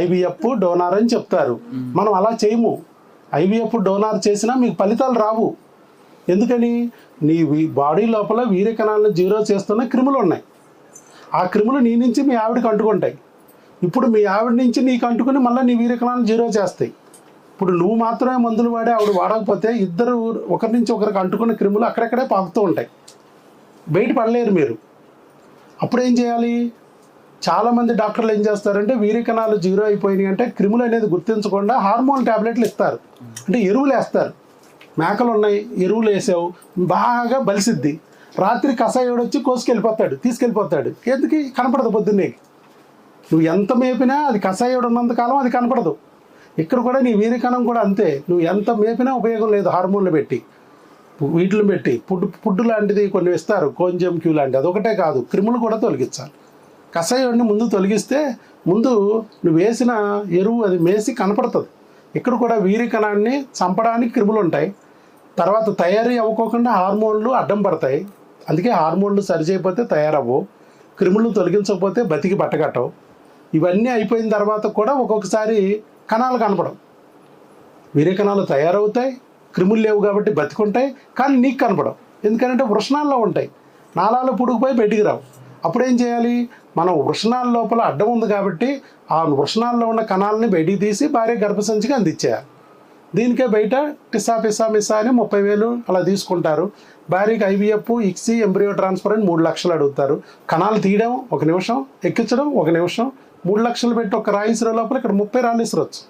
IVF donor అని చెప్తారు. మనం అలా చేయము. ఐవీఎఫ్ డోనార్ చేసినా మీకు ఫలితాలు రావు. ఎందుకని? నీ బాడీ లోపల వీర్య కణాలను జీరో చేస్తున్న క్రిములు ఉన్నాయి. ఆ క్రిములు నీ నుంచి మీ ఆవిడకి అంటుకుంటాయి. ఇప్పుడు మీ ఆవిడ నుంచి నీకు అంటుకుని మళ్ళీ నీ వీర్య కణాలను జీరో చేస్తాయి. ఇప్పుడు నువ్వు మాత్రమే మందులు వాడి ఆవిడ వాడకపోతే ఇద్దరు ఒకరి నుంచి ఒకరికి అంటుకున్న క్రిములు అక్కడక్కడే పాకుతూ ఉంటాయి, బయట పడలేరు మీరు. అప్పుడు ఏం చేయాలి? చాలామంది డాక్టర్లు ఏం చేస్తారంటే వీర్య కణాలు జీరో అయిపోయినాయి అంటే క్రిములు అనేది గుర్తించకుండా హార్మోన్ ట్యాబ్లెట్లు ఇస్తారు, అంటే ఎరువులు వేస్తారు. మేకలు ఉన్నాయి, ఎరువులు వేసావు, బాగా బలిసిద్ది. రాత్రి కషాయుడు వచ్చి కోసుకెళ్ళిపోతాడు, తీసుకెళ్ళిపోతాడు. ఎందుకు? కనపడదు పొద్దున్నే. నువ్వు ఎంత మేపినా అది కషాయుడు ఉన్నంతకాలం అది కనపడదు. ఇక్కడ కూడా నీ వీర్యకణం కూడా అంతే. నువ్వు ఎంత మేపినా ఉపయోగం లేదు. హార్మోన్లు పెట్టి వీటిని పెట్టి ఫుడ్ లాంటిది కొన్ని ఇస్తారు, కోంజం క్యూ లాంటిది. అదొకటే కాదు, క్రిములు కూడా తొలగించాలి. కషాయుడిని ముందు తొలగిస్తే ముందు నువ్వు వేసిన ఎరువు అది మేసి కనపడుతుంది. ఇక్కడ కూడా వీర్యకణాన్ని చంపడానికి క్రిములు ఉంటాయి. తర్వాత తయారీ అవ్వకోకుండా హార్మోన్లు అడ్డం పడతాయి. అందుకే హార్మోన్లు సరిచేయకపోతే తయారవ్వవు, క్రిములు తొలగించకపోతే బతికి బట్టగట్టవు. ఇవన్నీ అయిపోయిన తర్వాత కూడా ఒక్కొక్కసారి కణాలు కనపడవు. వీర్య కణాలు తయారవుతాయి, క్రిములు లేవు కాబట్టి బతికుంటాయి, కానీ నీకు కనపడవు. ఎందుకంటే వృషణాల్లో ఉంటాయి, నాళాలు పుడుకుపోయి బయటికి రావు. అప్పుడేం చేయాలి? మనం వృషణాల లోపల అడ్డం ఉంది కాబట్టి ఆ వృషణాల్లో ఉన్న కణాలని బయటికి తీసి భార్య గర్భసంచికి అందించేయాలి. దీనికే బయట టిసా పిసా మిసా అని 30,000 అలా తీసుకుంటారు. భార్యకి ఐవీఎఫ్, ఇక్సీ, ఎంబ్రియో ట్రాన్స్ఫర్ అని 3 లక్షలు అడుగుతారు. కణాలు తీయడం 1 నిమిషం, ఎక్కించడం 1 నిమిషం. 3 లక్షలు పెట్టి ఒక రాయి ఇసుర లోపల ఇక్కడ 30 రాళ్ళు ఇసురొచ్చు.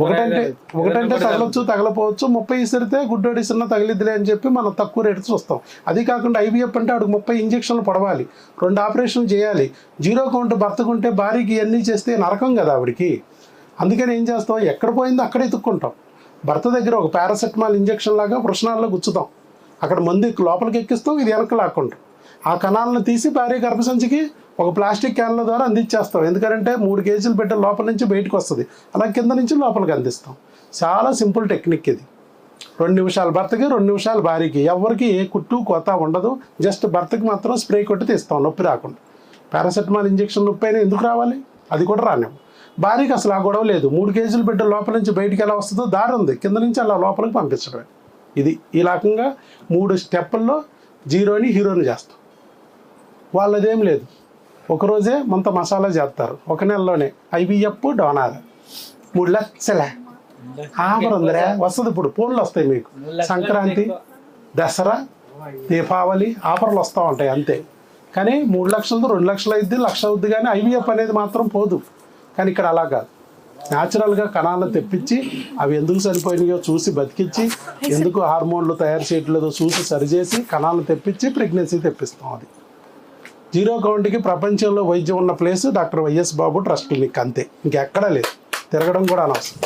ఒకటంటే తగలొచ్చు, తగలపోవచ్చు. 30 ఇసిరితే గుడ్డోడి ఇసురున తగిలిద్దిలే అని చెప్పి మనం తక్కువ రేటు చూస్తాం. అది కాకుండా ఐవీఎఫ్ అంటే ఆడికి 30 ఇంజక్షన్లు పడవాలి, 2 ఆపరేషన్లు చేయాలి. 0 కౌంట్ భర్తకుంటే భార్యకి ఇవన్నీ చేస్తే నరకం కదా ఆవిడికి. అందుకని ఏం చేస్తాం? ఎక్కడ పోయిందో అక్కడే ఎత్తుక్కుంటాం. భర్త దగ్గర ఒక పారాసెటమాల్ ఇంజక్షన్ లాగా వృషణాల్లో గుచ్చుతాం, అక్కడ మందు లోపలికి ఎక్కిస్తాం, ఇది వెనక్కి లాక్కుంటాం. ఆ కణాలను తీసి భార్య గర్భసంచికి ఒక ప్లాస్టిక్ క్యాన్ల ద్వారా అందించేస్తాం. ఎందుకంటే 3 కేజీలు పెట్టే లోపల నుంచి బయటకు వస్తుంది, అలా కింద నుంచి లోపలికి అందిస్తాం. చాలా సింపుల్ టెక్నిక్ ఇది. 2 నిమిషాలు భర్తకి, 2 నిమిషాలు భార్యకి. ఎవరికి ఏ కుట్టు కోత ఉండదు. జస్ట్ భర్తకి మాత్రం స్ప్రే కొట్టి తీస్తాం, నొప్పి రాకుండా. పారాసెటమాల్ ఇంజక్షన్ నొప్పి అయినా ఎందుకు రావాలి? అది కూడా రానేము. భార్యకి అసలు ఆ గొడవ లేదు. 3 కేజీలు పెట్టే లోపల నుంచి బయటికి ఎలా వస్తుందో దారి ఉంది, కింద నుంచి అలా లోపలికి పంపించడమే. ఇది ఈ రకంగా 3 స్టెప్పుల్లో జీరోని హీరోని చేస్తాం. వాళ్ళదేం లేదు, ఒకరోజే మొంత మసాలా చేస్తారు. 1 నెలలోనే ఐవీఎఫ్ డోనార్ 3 లక్షల ఆఫర్ ఉందిరా. వస్తుంది ఇప్పుడు, ఫోన్లు వస్తాయి మీకు. సంక్రాంతి, దసరా, దీపావళి ఆఫర్లు వస్తూ ఉంటాయి అంతే. కానీ 3 లక్షలతో 2 లక్షలు అయింది, 1,00,000 అవుద్ది. కానీ ఐవీఎఫ్ అనేది మాత్రం పోదు. కానీ ఇక్కడ అలా కాదు. న్యాచురల్గా కణాలను తెప్పించి అవి ఎందుకు సరిపోయినాయో చూసి బతికించి, ఎందుకు హార్మోన్లు తయారు చేయట్లేదో చూసి సరిచేసి కణాలను తెప్పించి ప్రెగ్నెన్సీ తెప్పిస్తాం. అది 0 కౌంట్కి ప్రపంచంలో వైద్యం ఉన్న ప్లేస్ డాక్టర్ వైఎస్ బాబు ట్రస్ట్ క్లినిక్ అంతే, ఇంకెక్కడా లేదు. తిరగడం కూడా అనవసరం.